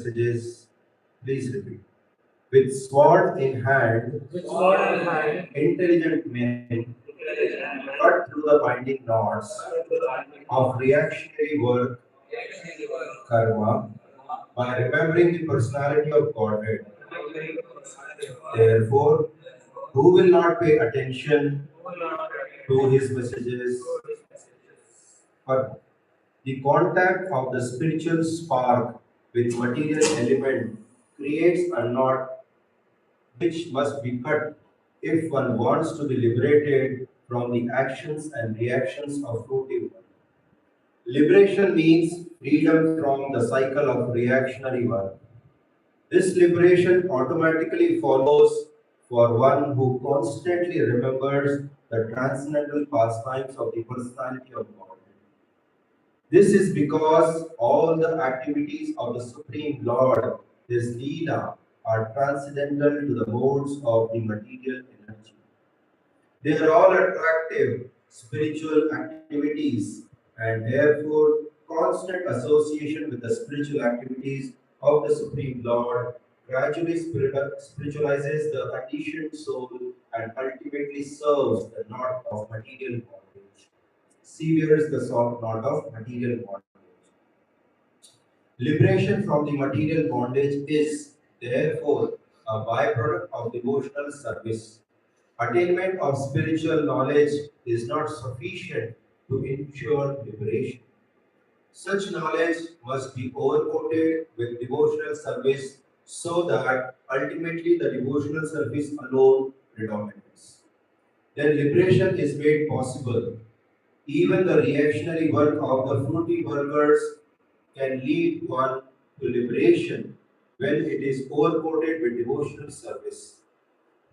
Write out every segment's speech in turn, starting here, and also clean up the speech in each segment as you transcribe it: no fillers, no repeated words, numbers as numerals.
messages. Please repeat. With sword in hand, intelligent men cut through the binding knots of reactionary work karma by remembering the personality of Godhead. Therefore, who will not pay attention to his messages? Karma. The contact of the spiritual spark with material element creates a knot which must be cut if one wants to be liberated from the actions and reactions of fruitive one. Liberation means freedom from the cycle of reactionary one. This liberation automatically follows for one who constantly remembers the transcendental pastimes of the personality of God. This is because all the activities of the Supreme Lord, His Leela, are transcendental to the modes of the material energy. They are all attractive spiritual activities and therefore constant association with the spiritual activities of the Supreme Lord gradually spiritualizes the conditioned soul and ultimately serves the knot of material bondage. Severe is the knot of material bondage. Liberation from the material bondage is, therefore, a byproduct of devotional service. Attainment of spiritual knowledge is not sufficient to ensure liberation. Such knowledge must be overcoated with devotional service so that ultimately the devotional service alone predominates. Then liberation is made possible. Even the reactionary work of the fruity workers can lead one to liberation when it is overcoated with devotional service.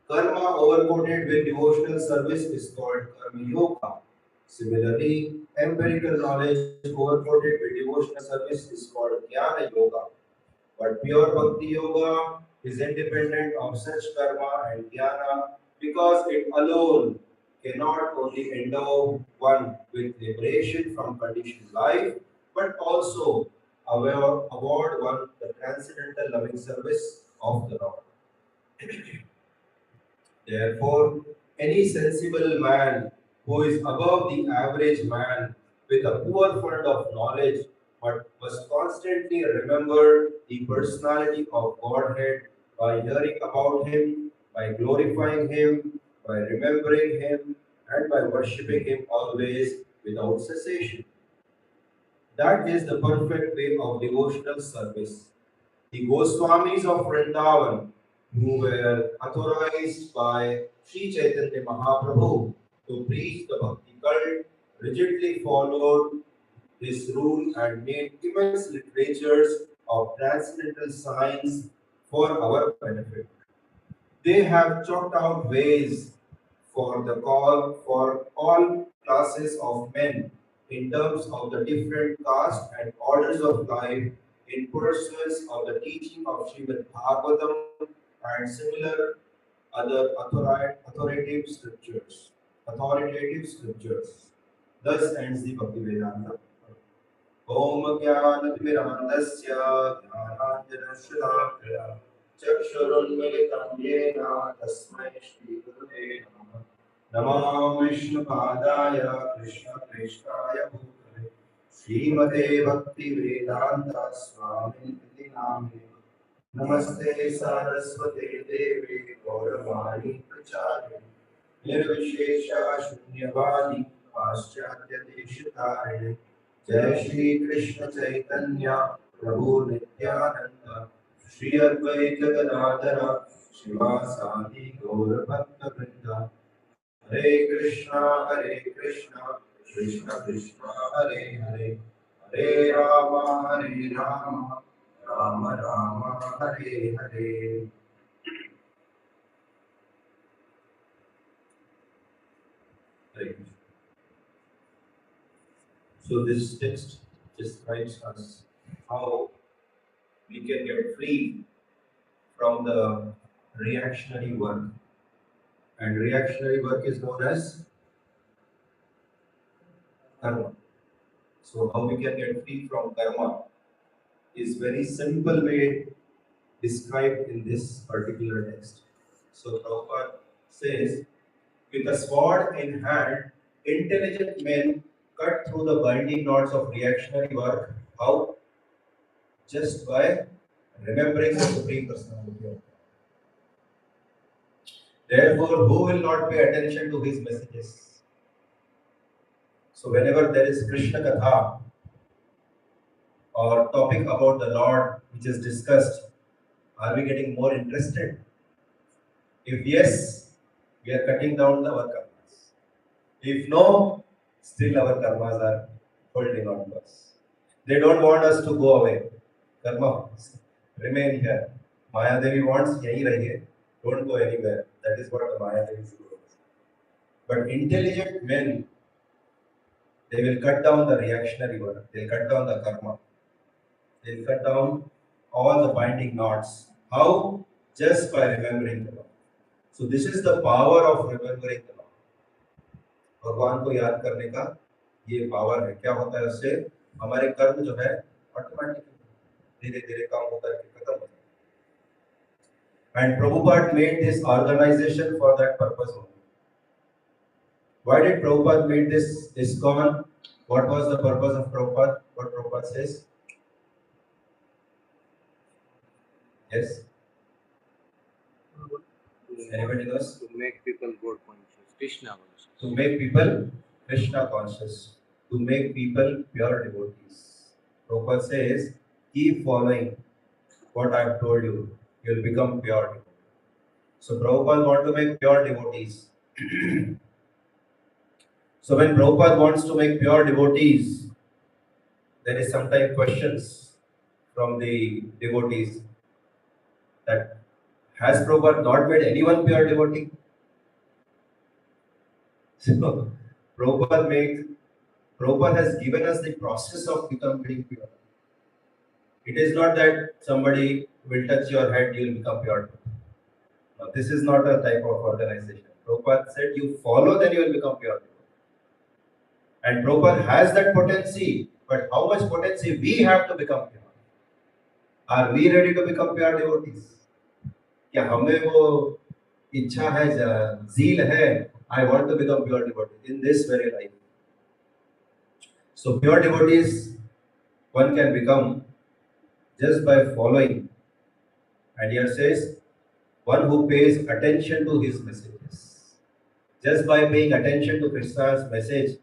Karma overcoated with devotional service is called karma yoga. Similarly, empirical knowledge overcoated with devotional service is called jnana yoga. But pure bhakti yoga is independent of such karma and jnana because it alone cannot only endow one with liberation from conditioned life, but also award one the transcendental loving service of the Lord. Therefore, any sensible man who is above the average man with a poor fund of knowledge but must constantly remember the personality of Godhead by hearing about him, by glorifying him, by remembering him, and by worshipping him always without cessation. That is the perfect way of devotional service. The Goswamis of Vrindavan, who were authorized by Sri Chaitanya Mahaprabhu to preach the Bhakti cult, rigidly followed this rule and made immense literatures of transcendental science for our benefit. They have chalked out ways for the call for all classes of men in terms of the different castes and orders of life in pursuance of the teaching of Srimad Bhagavatam and similar other authoritative scriptures. Thus ends the Bhakti Vedanta. ॐ ज्ञानतिमिरान्धस्य ज्ञानाञ्जनशलाकया चक्षुरुन्मिलितं येन तस्मै श्रीगुरुवे नमः नमो विष्णुपादाय कृष्णप्रेष्ठाय भूतले श्रीमते भक्तिवेदान्त स्वामिनिति नामिने नमस्ते सारस्वते देवे गौरवाणी प्रचारिणे निर्विशेष शून्यवादी पाश्चात्य देशतारिणे जय श्री कृष्ण चैतन्य प्रभु नित्यानंद श्री अद्वैत गदाधर शिवासादि गौर भक्त वृंद हरे Krishna Krishna Krishna Hare Hare Hare Ram Ram Ram Hare Hare. Hare Krishna. So this text describes us how we can get free from the reactionary work. And reactionary work is known as karma. So how we can get free from karma is very simple way described in this particular text. So Prabhupada says, with a sword in hand, intelligent men cut through the binding knots of reactionary work. How? Just by remembering the Supreme Personality of God. Therefore, who will not pay attention to his messages? So whenever there is Krishna Katha or topic about the Lord which is discussed, are we getting more interested? If yes, we are cutting down our karmas. If no, still our karmas are holding on to us. They don't want us to go away. Karma, remain here. Maya Devi wants yahi rahiye. Don't go anywhere. That is what the Maya Devi says. But intelligent men, they will cut down the reactionary work. They'll cut down the karma. They'll cut down all the binding knots. How? Just by remembering the Lord. So this is the power of remembering the Lord. भगवान को याद करने का ये power है. क्या होता है उससे? हमारे कर्म जो है ऑटोमेटिकली धीरे धीरे काम होकर के खत्म हो जाते हैं. And Prabhupada made this organization for that purpose only. Why did Prabhupada made this ISKCON? What was the purpose of Prabhupada? What Prabhupada says? Yes. Anybody knows? To make people God conscious, Krishna conscious. To make people Krishna conscious. To make people pure devotees. Prabhupada says, keep following what I have told you. You will become pure devotee. So Prabhupada want to make pure devotees. So when Prabhupada wants to make pure devotees, there is sometimes questions from the devotees that has Prabhupada not made anyone pure devotee? So Prabhupada has given us the process of becoming pure. It is not that somebody will touch your head, you will become pure. No, this is not a type of organization. Prabhupada said, you follow, then you will become pure. And Prabhupada has that potency, but how much potency we have to become pure? Are we ready to become pure devotees? क्या हमें वो इच्छा है, zeal है, I want to become pure devotee in this very life. So pure devotees one can become just by following. And here says, one who pays attention to his messages. Just by paying attention to Krishna's message,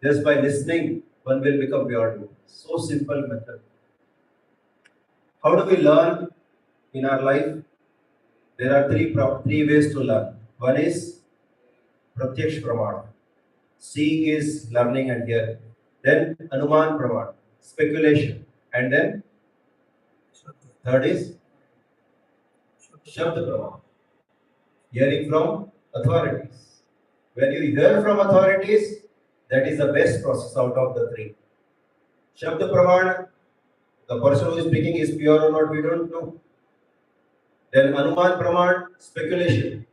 just by listening, one will become pure devotee. So simple method. How do we learn in our life? There are three ways to learn. One is Pratyaksh Pramana. Seeing is learning and hearing. Then Anuman Pramana, speculation. And then third is Shabda Pramana, hearing from authorities. When you hear from authorities, that is the best process out of the three. Shabda Pramana, the person who is speaking is pure or not, we don't know. Then Anuman Praman, speculation.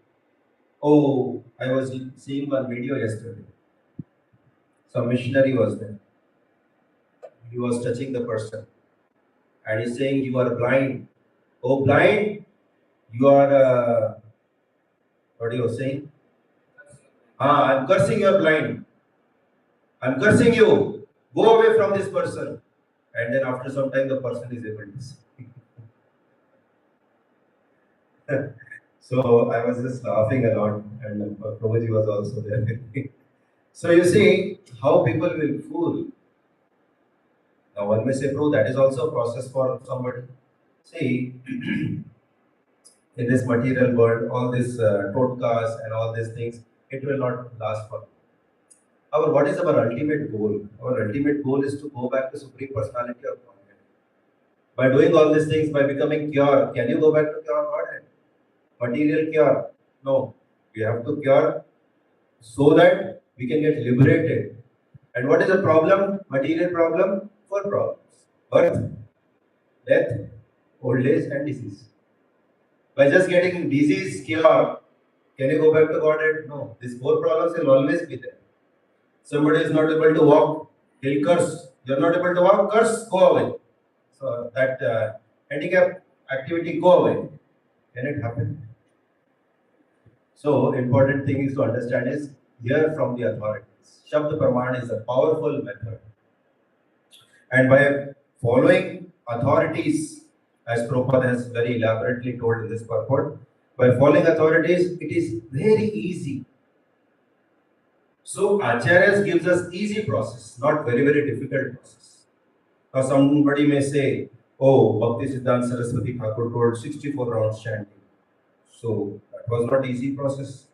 Oh, I was seeing one video yesterday. Some missionary was there. He was touching the person. And he's saying, you are blind. Oh, blind? You are, what are you saying? I'm cursing you are blind. I'm cursing you. Go away from this person. And then after some time, the person is able to see. So I was just laughing a lot, and Prabhuji was also there with me. So you see how people will fool. Now one may say, Prabhu, that is also a process for somebody. See, in this material world, all these totkas and all these things, it will not last for. What is our ultimate goal? Our ultimate goal is to go back to Supreme Personality of Godhead. By doing all these things, by becoming pure, can you go back to pure Godhead? Material cure? No. We have to cure so that we can get liberated. And what is the problem? Material problem? 4 problems. Birth, death, old age and disease. By just getting disease cure, can you go back to Godhead? No. These 4 problems will always be there. Somebody is not able to walk, he'll curse. You are not able to walk, curse, go away. so that handicap activity go away. Can it happen? So important thing is to understand is hear from the authorities. Shabd Praman is a powerful method. And by following authorities, as Prabhupada has very elaborately told in this purport, by following authorities, it is very easy. So Acharyas gives us easy process, not very, very difficult process. Now somebody may say, oh, Bhakti Siddhanta Saraswati Thakur told 64 rounds chanting. So that was not easy process.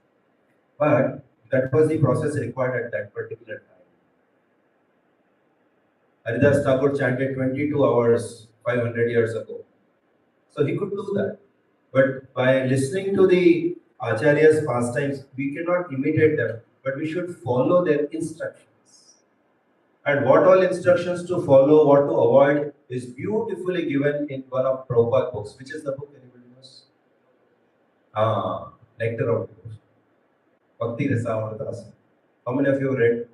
But that was the process required at that particular time. Haridas Thakur chanted 22 hours 500 years ago. So he could do that. But by listening to the Acharya's pastimes, we cannot imitate them, but we should follow their instructions. And what all instructions to follow, what to avoid, is beautifully given in one of Prabhupada books. Which is the book, anybody knows? Nectar of Devotion. Bhakti Rasamrita. How many of you have read?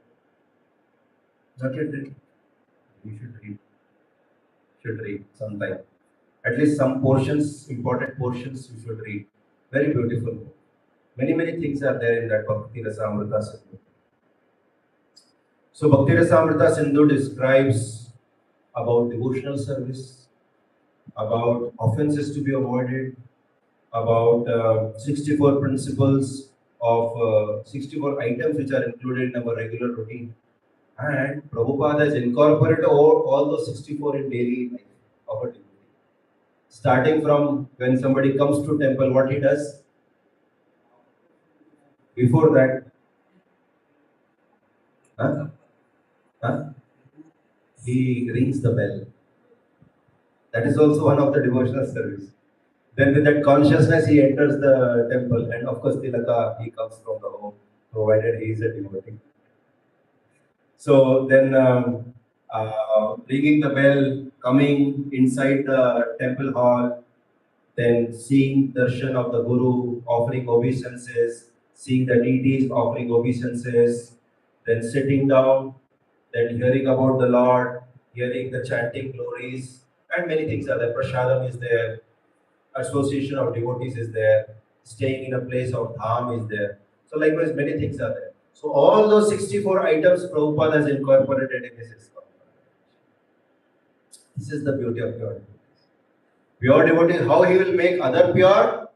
Not yet read. You should read. Should read sometime. At least some portions, important portions, you should read. Very beautiful book. Many, many things are there in that Bhakti Rasamrita Sindhu. So Bhakti Rasamrita Sindhu describes about devotional service, about offenses to be avoided, about 64 principles of 64 items which are included in our regular routine. And Prabhupada has incorporated all those 64 in daily life of a devotee. Starting from when somebody comes to temple, what he does? Before that, huh? Huh? He rings the bell. That is also one of the devotional service. Then with that consciousness, he enters the temple, and of course, Tilaka, he comes from the home, provided he is a devotee. So then, ringing the bell, coming inside the temple hall, then seeing darshan of the Guru, offering obeisances, seeing the deities offering obeisances, then sitting down, then hearing about the Lord, hearing the chanting glories, and many things are there. Prasadam is there, association of devotees is there, staying in a place of dham is there. So likewise, many things are there. So all those 64 items Prabhupada has incorporated in his ISKCON. This is the beauty of pure devotees. Pure devotee, how he will make other pure?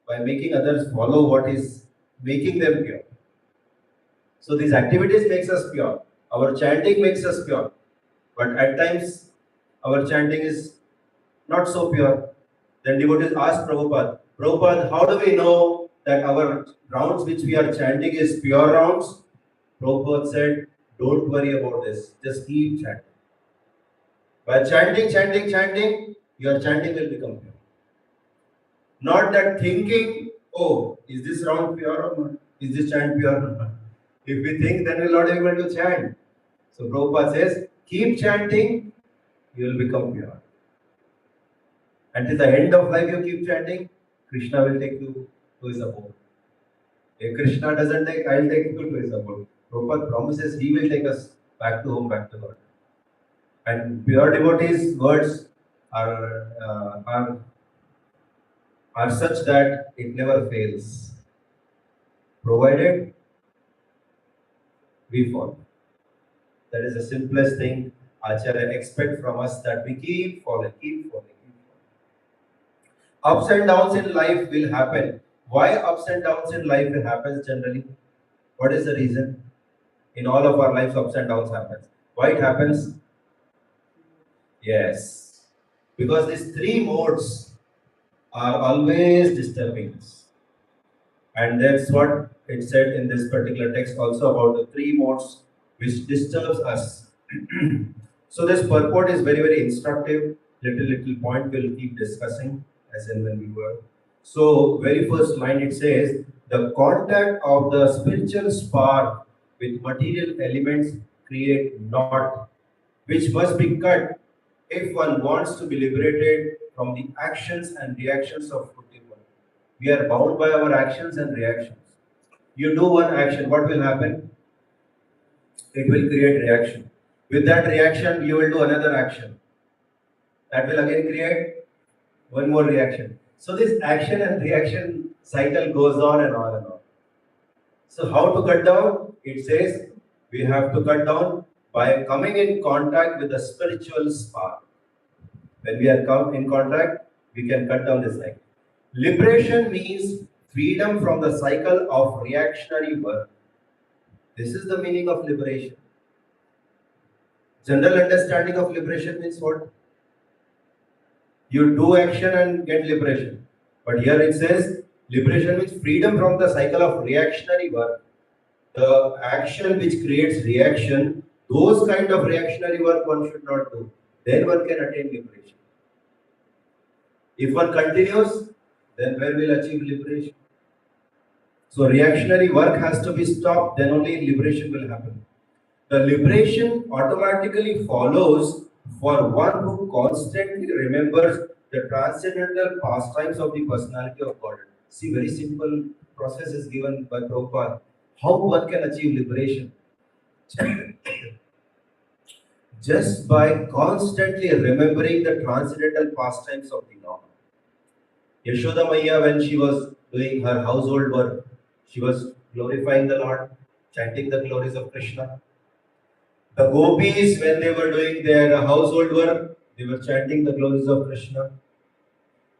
By making others follow what is making them pure. So these activities makes us pure. Our chanting makes us pure. But at times, our chanting is not so pure. Then devotees ask Prabhupada, Prabhupada, how do we know that our rounds which we are chanting is pure rounds? Prabhupada said, don't worry about this. Just keep chanting. By chanting, your chanting will become pure. Not that thinking, oh, is this round pure or not? Is this chant pure or not? If we think, then we'll not be able to chant. So Prabhupada says, keep chanting, you will become pure. Until the end of life, you keep chanting, Krishna will take you to his abode. If Krishna doesn't take, I'll take you to his abode. Prabhupada promises he will take us back to home, back to God. And pure devotees' words are such that it never fails, provided we follow. That is the simplest thing Acharya expect from us, that we keep following, keep following, keep following. Ups and downs in life will happen. Why ups and downs in life happens generally? What is the reason? In all of our lives, ups and downs happens. Why it happens? Yes, because these three modes are always disturbing us. And that's what it said in this particular text also about the three modes which disturbs us. So this purport is very, very instructive. Little point we'll keep discussing as and when we were. So very first line it says, the contact of the spiritual spark with material elements create knot, which must be cut if one wants to be liberated from the actions and reactions of fruitive work. We are bound by our actions and reactions. You do one action, what will happen? It will create reaction. With that reaction, you will do another action. That will again create one more reaction. So this action and reaction cycle goes on and on and on. So how to cut down? It says we have to cut down by coming in contact with the spiritual spark. When we are come in contact, we can cut down this cycle. Liberation means freedom from the cycle of reactionary work. This is the meaning of liberation. General understanding of liberation means what? You do action and get liberation. But here it says liberation means freedom from the cycle of reactionary work. The action which creates reaction, those kind of reactionary work one should not do. Then one can attain liberation. If one continues, then where will achieve liberation? So reactionary work has to be stopped, then only liberation will happen. The liberation automatically follows for one who constantly remembers the transcendental pastimes of the personality of God. See, very simple process is given by Prabhupada. How one can achieve liberation? Just by constantly remembering the transcendental pastimes of the Lord. Yashoda Maya, when she was doing her household work, she was glorifying the Lord, chanting the glories of Krishna. The gopis, when they were doing their household work, they were chanting the glories of Krishna.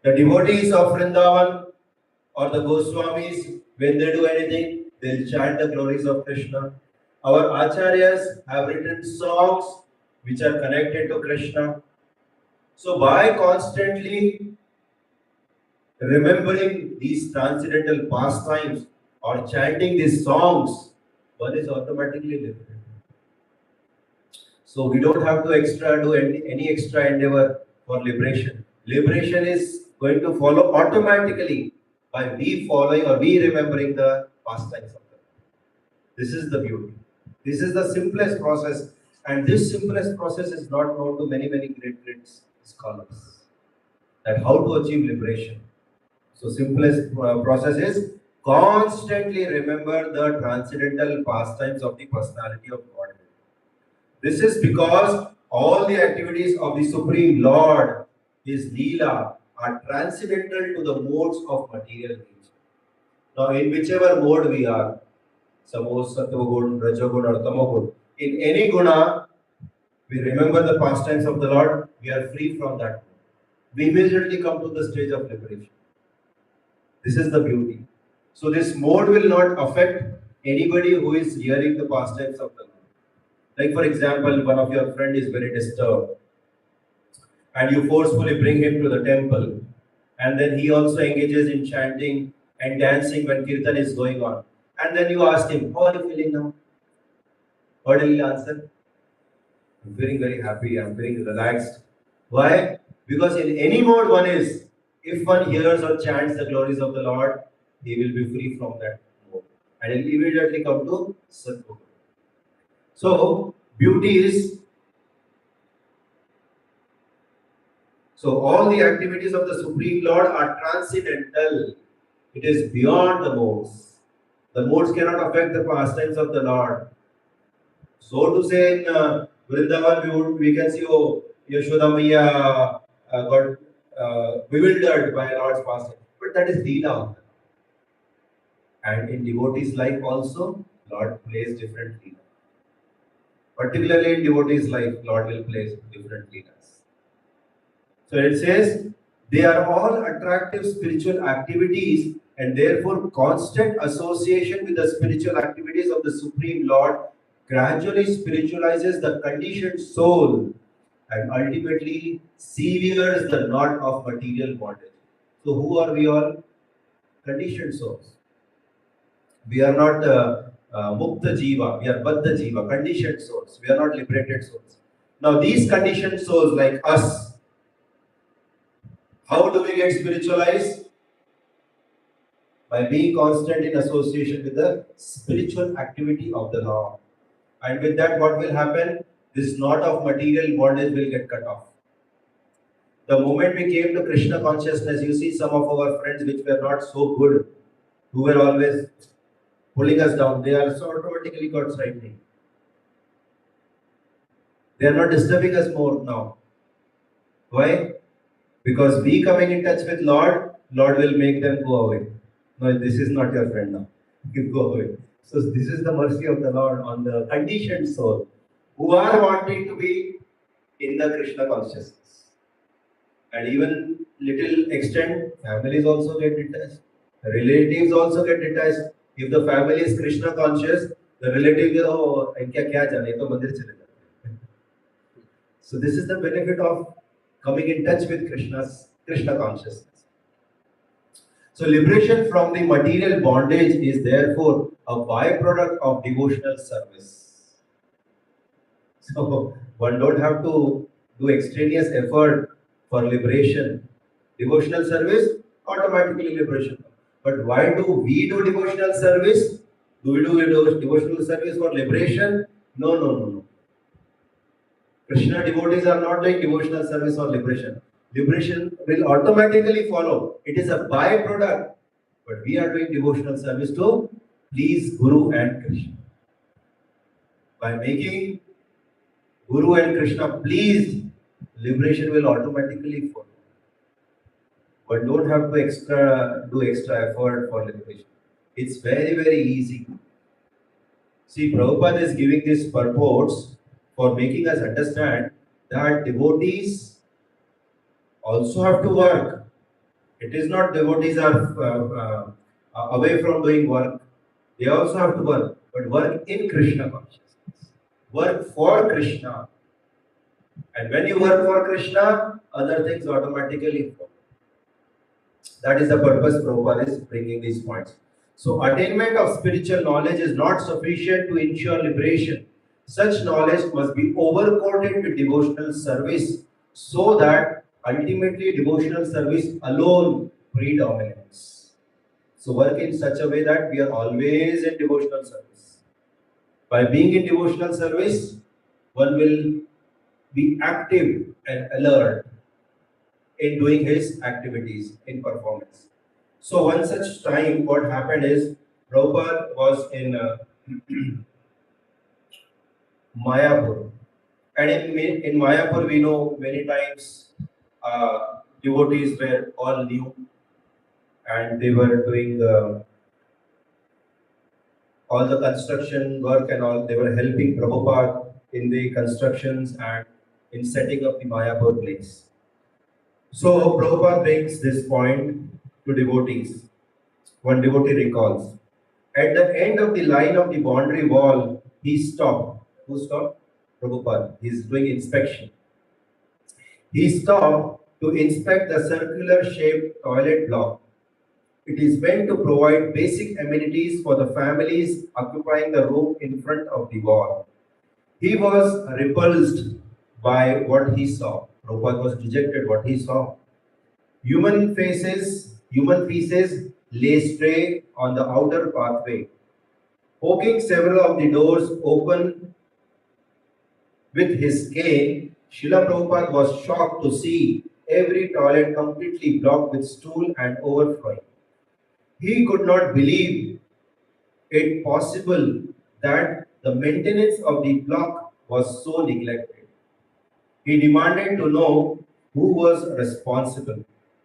The devotees of Vrindavan or the Goswamis, when they do anything, they'll chant the glories of Krishna. Our acharyas have written songs which are connected to Krishna. So by constantly remembering these transcendental pastimes or chanting these songs, one is automatically liberated. So we don't have to do any extra endeavor for liberation. Liberation is going to follow automatically by we following or we remembering the pastimes of God. This is the beauty. This is the simplest process, and this simplest process is not known to many great scholars. That how to achieve liberation. So simplest process is constantly remember the transcendental pastimes of the personality of God. This is because all the activities of the Supreme Lord, His Leela, are transcendental to the modes of material nature. Now, in whichever mode we are, Samos, Sattvagun, Rajagun, or Tamagun, in any guna, we remember the pastimes of the Lord, we are free from that. We immediately come to the stage of liberation. This is the beauty. So, this mode will not affect anybody who is hearing the pastimes of the Lord. Like for example, one of your friend is very disturbed and you forcefully bring him to the temple and then he also engages in chanting and dancing when kirtan is going on. And then you ask him, how are you feeling now? What will he answer? I'm feeling very happy, I'm feeling relaxed. Why? Because in any mode one is, if one hears or chants the glories of the Lord, he will be free from that mode. And he will immediately come to Satguru. So, beauty is, so all the activities of the Supreme Lord are transcendental. It is beyond the modes. The modes cannot affect the pastimes of the Lord. So to say in Vrindavan, we can see, oh, Yashoda Maya got bewildered by Lord's pastime. But that is Leela. And in devotees' life also, Lord plays different Leela. Particularly in devotees' life, Lord will place different Leelas. So it says, they are all attractive spiritual activities and therefore constant association with the spiritual activities of the Supreme Lord gradually spiritualizes the conditioned soul and ultimately severs the knot of material bondage. So who are we all? Conditioned souls. We are not mukta jiva, we are baddha jiva, conditioned souls. We are not liberated souls. Now these conditioned souls like us, how do we get spiritualized? By being constant in association with the spiritual activity of the Lord. And with that, what will happen? This knot of material bondage will get cut off. The moment we came to Krishna consciousness, you see some of our friends which were not so good, who were always pulling us down, they are so automatically got sidelined. They are not disturbing us more now. Why? Because we coming in touch with Lord, Lord will make them go away. No, this is not your friend now. You go away. So this is the mercy of the Lord on the conditioned soul who are wanting to be in the Krishna consciousness. And even little extent, families also get detached. Relatives also get detached. If the family is Krishna conscious, the relative will, oh, इनका क्या जाने, ये तो मंदिर चले जाते हैं. So this is the benefit of coming in touch with Krishna consciousness. So liberation from the material bondage is therefore a byproduct of devotional service. So one don't have to do extraneous effort for liberation. Devotional service, automatically liberation. But why do we do devotional service? Do we do devotional service for liberation? No, no, no, no. Krishna devotees are not doing devotional service or liberation. Liberation will automatically follow. It is a byproduct. But we are doing devotional service to please Guru and Krishna. By making Guru and Krishna pleased, liberation will automatically follow. But don't have to do extra effort for liberation. It's very, very easy. See, Prabhupada is giving these purports for making us understand that devotees also have to work. It is not devotees are away from doing work. They also have to work, but work in Krishna consciousness. Work for Krishna. And when you work for Krishna, other things automatically follow. That is the purpose Prabhupada is bringing these points. So attainment of spiritual knowledge is not sufficient to ensure liberation. Such knowledge must be overcoated with devotional service so that ultimately devotional service alone predominates. So work in such a way that we are always in devotional service. By being in devotional service, one will be active and alert in doing his activities in performance. So one such time, what happened is Prabhupada was in Mayapur, and in Mayapur we know many times devotees were all new, and they were doing all the construction work and all. They were helping Prabhupada in the constructions and in setting up the Mayapur place. So Prabhupada brings this point to devotees. One devotee recalls. At the end of the line of the boundary wall, he stopped. Who stopped? Prabhupada. He is doing inspection. He stopped to inspect the circular shaped toilet block. It is meant to provide basic amenities for the families occupying the room in front of the wall. He was repulsed by what he saw. Prabhupada was dejected what he saw. Human feces lay stray on the outer pathway. Poking several of the doors open with his cane, Srila Prabhupada was shocked to see every toilet completely blocked with stool and overflowing. He could not believe it possible that the maintenance of the block was so neglected. He demanded to know who was responsible.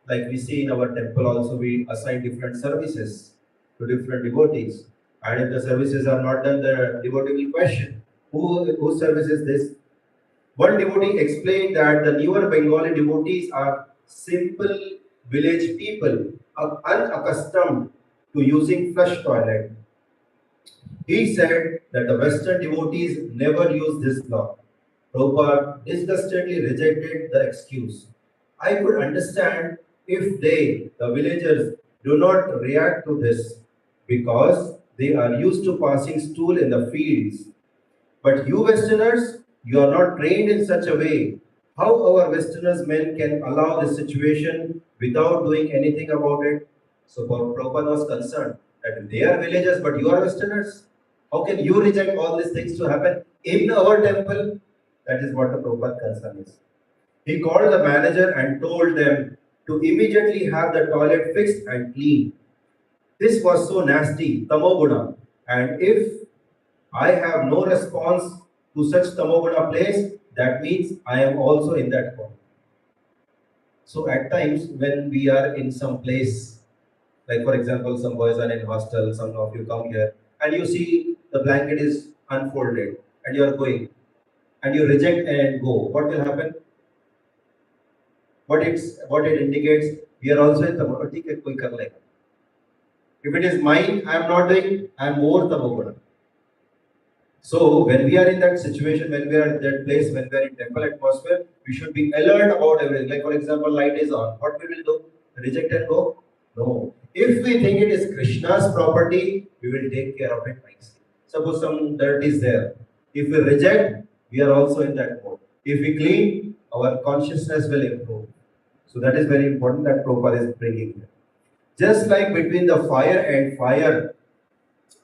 Like we see in our temple also, we assign different services to different devotees. And if the services are not done, the devotee will question, whose service is this? One devotee explained that the newer Bengali devotees are simple village people, unaccustomed to using flush toilet. He said that the Western devotees never use this block. Prabhupada disgustedly rejected the excuse. I could understand if they, the villagers, do not react to this because they are used to passing stool in the fields. But you Westerners, you are not trained in such a way. How our Westerners men can allow this situation without doing anything about it? So Prabhupada was concerned that they are villagers, but you are Westerners. How can you reject all these things to happen in our temple? That is what the Prabhupada concern is. He called the manager and told them to immediately have the toilet fixed and clean. This was so nasty, tamoguna, and if I have no response to such tamoguna place, that means I am also in that home. So at times when we are in some place, like for example, some boys are in hostel, some of you come here, and you see the blanket is unfolded, and you are going, and you reject and go. What will happen? What it indicates, we are also in तमोगुण. ठीक है, कोई कर लेगा. If it is mine, I am not doing, I am more तमोगुण. So when we are in that situation, when we are in that place, when we are in temple atmosphere, we should be alert about everything. Like for example, light is on. What we will do? Reject and go? No. If we think it is Krishna's property, we will take care of it nicely. Suppose some dirt is there. If we reject, we are also in that mode. If we clean, our consciousness will improve. So that is very important that Prabhupada is bringing here. Just like between the fire and fire,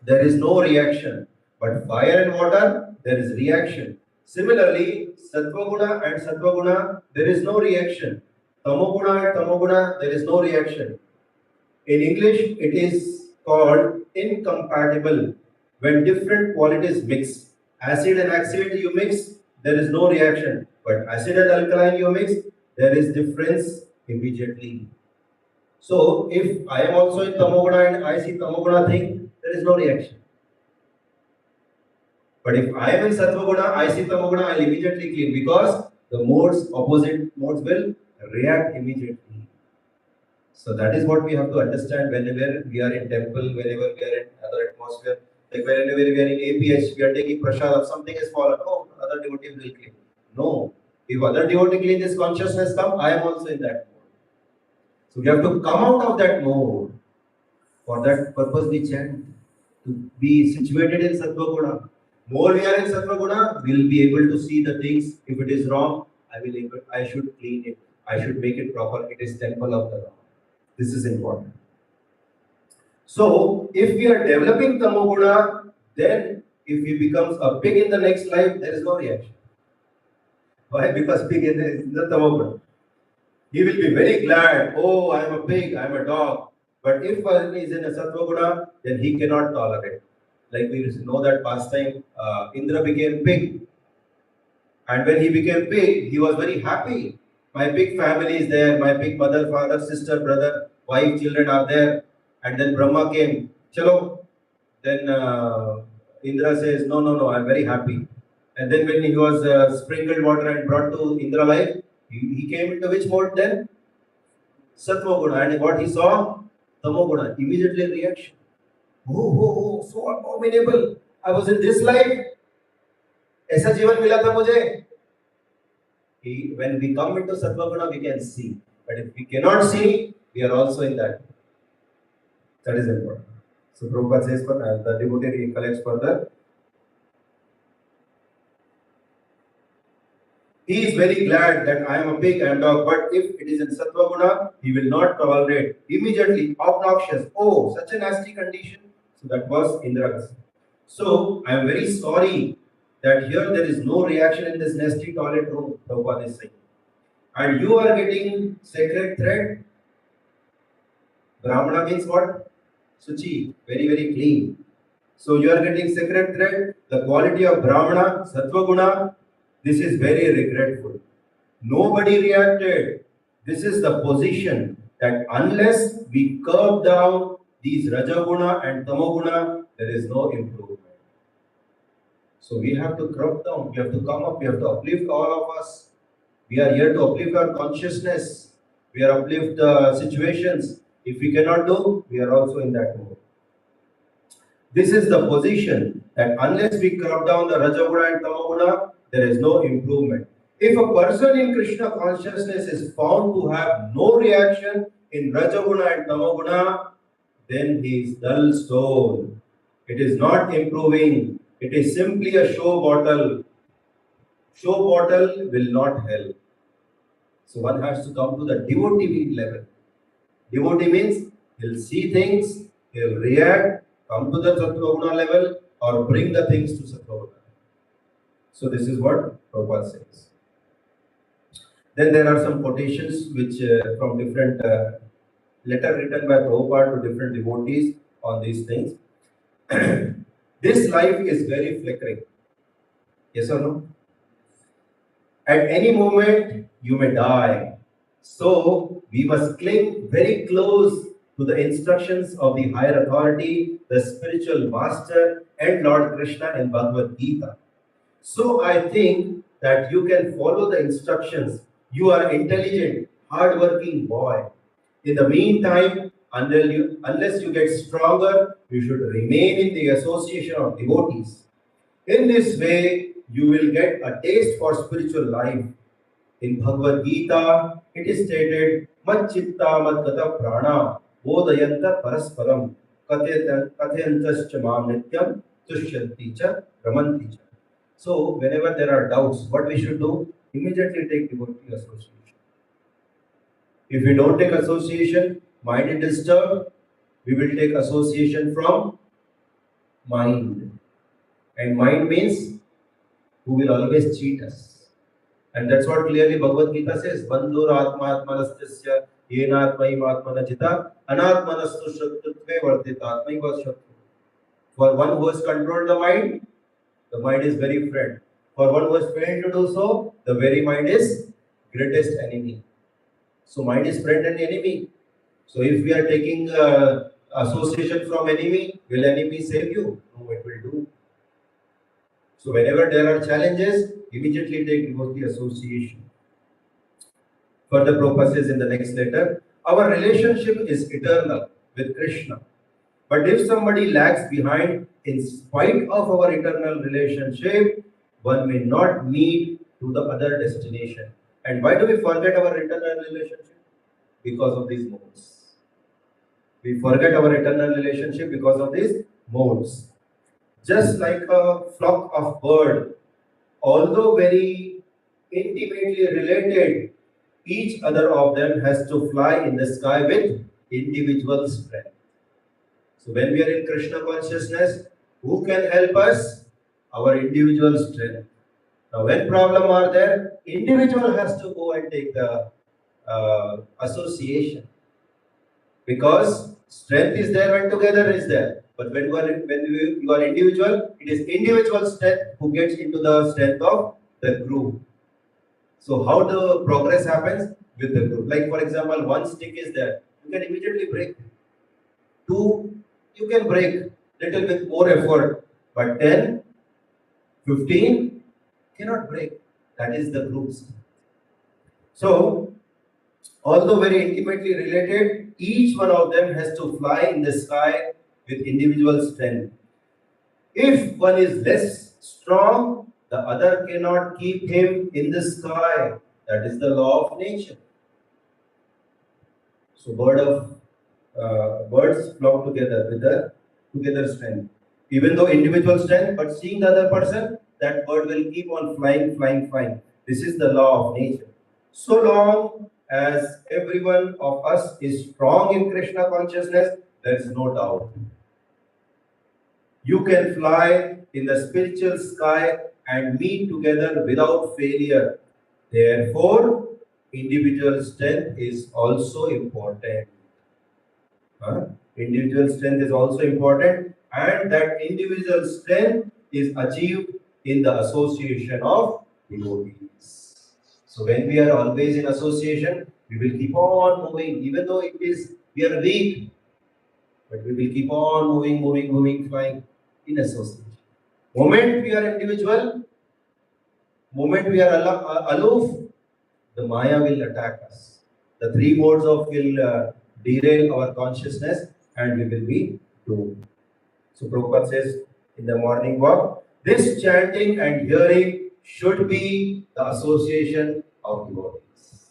there is no reaction. But fire and water, there is reaction. Similarly, Sattva-guna and Sattva-guna, there is no reaction. Tamoguna and Tamoguna, there is no reaction. In English, it is called incompatible. When different qualities mix, acid and acid you mix, there is no reaction. But acid and alkaline you mix, there is difference immediately. So, if I am also in Tamoguna and I see Tamoguna thing, there is no reaction. But if I am in Sattva-guna, I see Tamoguna, I will immediately clean because the opposite modes will react immediately. So that is what we have to understand whenever we are in temple, whenever we are in other atmosphere. Like whenever we are in APH, we are taking prasad, something is fallen. Oh, other devotee will clean. No. If other devotee clean, this consciousness come, I am also in that mode. So we have to come out of that mode. For that purpose we chant. To be situated in Sattva-guna. More we are in Sattva-guna, we will be able to see the things. If it is wrong, I should clean it. I should make it proper. It is temple of the Lord. This is important. So, if we are developing Tamoguna, then if he becomes a pig in the next life, there is no reaction. Why? Because pig is the Tamoguna. He will be very glad. Oh, I am a pig, I am a dog. But if one is in a Sattva-guna, then he cannot tolerate. Like we know that pastime, Indra became pig. And when he became pig, he was very happy. My pig family is there, my pig mother, father, sister, brother, wife, children are there. And then Brahma came. Chalo. Then Indra says, no, I'm very happy. And then when he was sprinkled water and brought to Indra life, he came into which mode then? Sattva-guna. And what he saw? Tamoguna. Immediately reaction. Oh, so abominable. I was in this life. ऐसा जीवन मिला था मुझे. When we come into Sattva-guna, we can see. But if we cannot see, we are also in that. That is important. So Prabhupada says, the devotee recollects further. He is very glad that I am a pig, I am a dog, but if it is in Sattva-guna, he will not tolerate. Immediately, obnoxious. Oh, such a nasty condition. So that was Indra's. So I am very sorry that here there is no reaction in this nasty toilet room, Prabhupada is saying. And you are getting sacred thread. Brahmana means what? Suchi, very, very clean. So you are getting sacred thread. The quality of Brahmana, Sattva-guna, this is very regretful. Nobody reacted. This is the position that unless we curb down these Rajaguna and Tamoguna, there is no improvement. So we have to curb down, we have to come up, we have to uplift all of us. We are here to uplift our consciousness. We are uplift the situations. If we cannot do, we are also in that mode. This is the position that unless we curb down the Rajaguna and Tamoguna, there is no improvement. If a person in Krishna consciousness is found to have no reaction in Rajaguna and Tamoguna, then he is dull stone. It is not improving. It is simply a show bottle. Show bottle will not help. So one has to come to the devotee level. Devotee means he'll see things, he'll react, come to the Sattva-guna level, or bring the things to Sattva-guna. So this is what Prabhupada says. Then there are some quotations which from different letter written by Prabhupada to different devotees on these things. This life is very flickering. Yes or no? At any moment you may die. So we must cling very close to the instructions of the higher authority, the spiritual master, and Lord Krishna in Bhagavad Gita. So I think that you can follow the instructions. You are intelligent, hardworking boy. In the meantime, unless you get stronger, you should remain in the association of devotees. In this way, you will get a taste for spiritual life. In Bhagavad Gita, it is stated, Mat chitta mat gata prana bodhayanta parasparam kathayantascha mam nityam tushyanti cha ramanti cha. So, whenever there are doubts, what we should do? Immediately take devotee association. If we don't take association, mind is disturbed, we will take association from mind. And mind means who will always cheat us. And that's what clearly Bhagavad Gita says, Bandhur Atma Atmanastasya Yenatmai Atmanajita Anatmanastu Shatrutve Vartita Atmaiva Shatru. For one who has controlled the mind is very friend. For one who has failed to do so, the very mind is greatest enemy. So mind is friend and enemy. So if we are taking association from enemy, will enemy save you? No, it will do. So whenever there are challenges, immediately take devotee association. Further, Prabhupada says in the next letter, our relationship is eternal with Krishna. But if somebody lags behind in spite of our eternal relationship, one may not meet to the other destination. And why do we forget our eternal relationship? Because of these modes. We forget our eternal relationship because of these modes. Just like a flock of birds, although very intimately related, each other of them has to fly in the sky with individual strength. So when we are in Krishna consciousness, who can help us? Our individual strength. Now when problem are there, individual has to go and take the association. Because strength is there when together is there. But when you are individual, it is individual strength who gets into the strength of the group. So how the progress happens with the group? Like for example, one stick is there, you can immediately break. Two, you can break little with more effort. But 10, 15 cannot break. That is the groups. So although very intimately related, each one of them has to fly in the sky with individual strength. If one is less strong, the other cannot keep him in the sky. That is the law of nature. So birds flock together with the together strength. Even though individual strength, but seeing the other person, that bird will keep on flying, flying, flying. This is the law of nature. So long as everyone of us is strong in Krishna consciousness, there is no doubt. You can fly in the spiritual sky and meet together without failure. Therefore, individual strength is also important. Individual strength is also important, and that individual strength is achieved in the association of devotees. So when we are always in association, we will keep on moving, even though we are weak, but we will keep on moving, flying in association. Moment we are individual, moment we are aloof, the Maya will attack us. The three modes of will derail our consciousness and we will be doomed. So Prabhupada says in the morning walk, this chanting and hearing should be the association of devotees.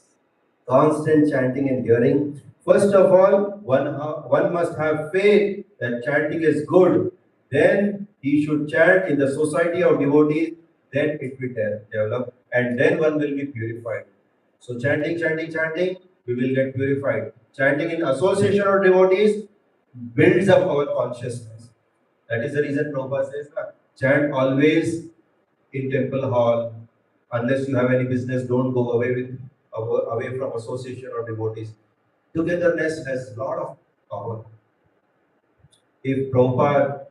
Constant chanting and hearing. First of all, one must have faith that chanting is good. Then he should chant in the society of devotees. Then it will develop, and then one will be purified. So chanting, we will get purified. Chanting in association of devotees builds up our consciousness. That is the reason Prabhupada says, chant always in temple hall. Unless you have any business, don't go away from association of devotees. Togetherness has a lot of power. If Prabhupada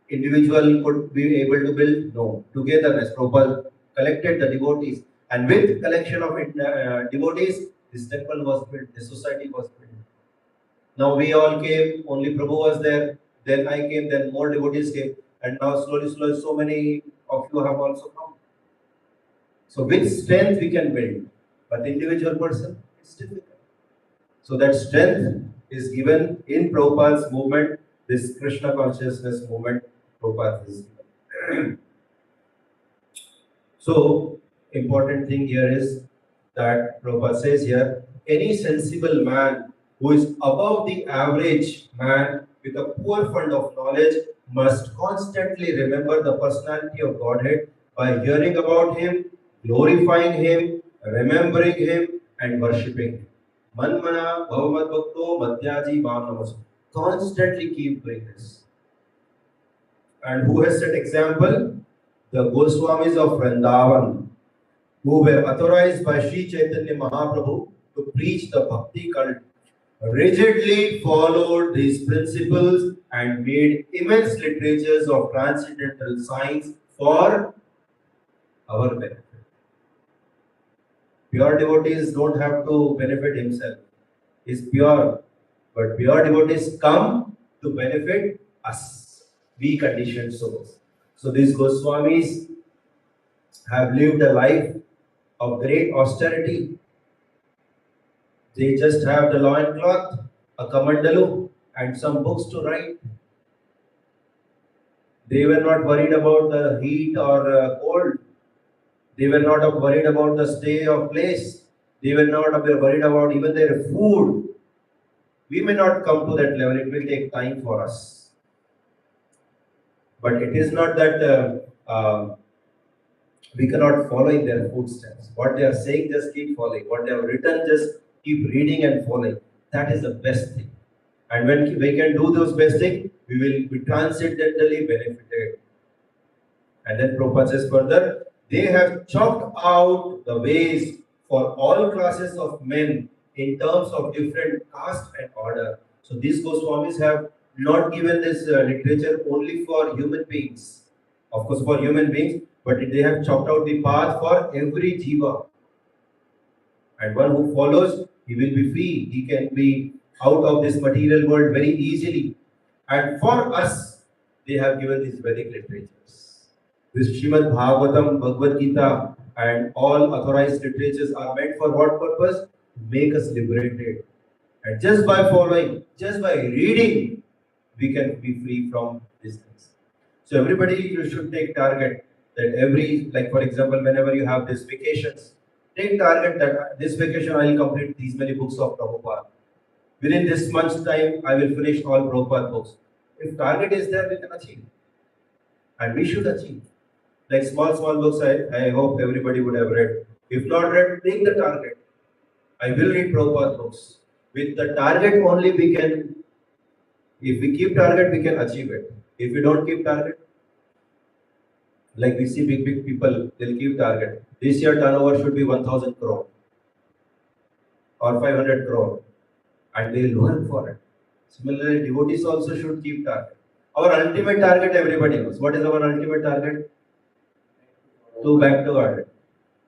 individual could be able to build, no. Togetherness, Prabhupada collected the devotees, and with collection of devotees, This temple was built, this society was built. Now we all came, only Prabhu was there, then I came, then more devotees came, and now slowly, so many of you have also come. So with strength we can build, but the individual person, it's difficult. So that strength is given in Prabhupada's movement, this Krishna consciousness movement, Prabhupada is given. So, important thing here is that Prabhupada says here, any sensible man who is above the average man with a poor fund of knowledge must constantly remember the personality of Godhead by hearing about Him, glorifying Him, remembering Him, and worshipping Him. Manmana bhavamat bhakto madhyaji bhavamas. Constantly keep doing this. And who has set example? The Goswamis of Vrindavan, who were authorized by Sri Chaitanya Mahaprabhu to preach the Bhakti cult, rigidly followed these principles and made immense literatures of transcendental science for our benefit. Pure devotees don't have to benefit himself. He's pure, but pure devotees come to benefit us, we conditioned souls. So these Goswamis have lived a life of great austerity. They just have the loincloth, a kamandalu, and some books to write. They were not worried about the heat or cold. They were not worried about the stay of place. They were not worried about even their food. We may not come to that level. It will take time for us. But it is not that we cannot follow in their footsteps. What they are saying, just keep following. What they have written, just keep reading and following. That is the best thing. And when we can do those best things, we will be transcendentally benefited. And then Prabhupada says further, they have chalked out the ways for all classes of men in terms of different caste and order. So these Goswamis have not given this literature only for human beings. Of course, for human beings, but they have chalked out the path for every jiva. And one who follows, he will be free. He can be out of this material world very easily. And for us, they have given these Vedic literatures. This Srimad Bhagavatam, Bhagavad Gita, and all authorized literatures are meant for what purpose? To make us liberated. And just by following, just by reading, we can be free from these things. So everybody, you should take target that every, like for example, whenever you have these vacations, take target that this vacation I will complete these many books of Prabhupada. Within this month's time, I will finish all Prabhupada books. If target is there, we can achieve. And we should achieve. Like small books, I hope everybody would have read. If not read, take the target. I will read Prabhupada books. With the target only we can, if we keep target, we can achieve it. If we don't keep target, like we see big people, they'll keep target. This year turnover should be 1000 crore or 500 crore and they'll work for it. Similarly, devotees also should keep target. Our ultimate target, everybody knows. What is our ultimate target? To back to God.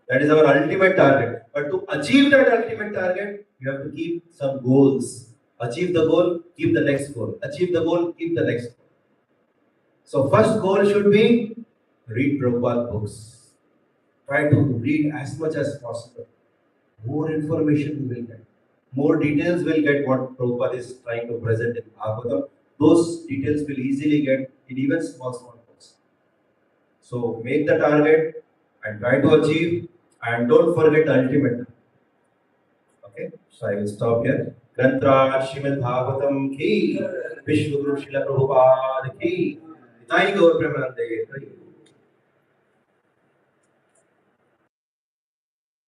That is our ultimate target. But to achieve that ultimate target, you have to keep some goals. Achieve the goal, keep the next goal. Achieve the goal, keep the next goal. So first goal should be read Prabhupada books. Try to read as much as possible. More information we will get. More details will get what Prabhupada is trying to present in Bhagavatam. Those details will easily get in even small books. So make the target and try to achieve, and don't forget the ultimate. Okay, so I will stop here. Grantra Srimad Bhagavatam ki Vishnu Guru Srila Prabhupada ki Nai Gaur Premanande.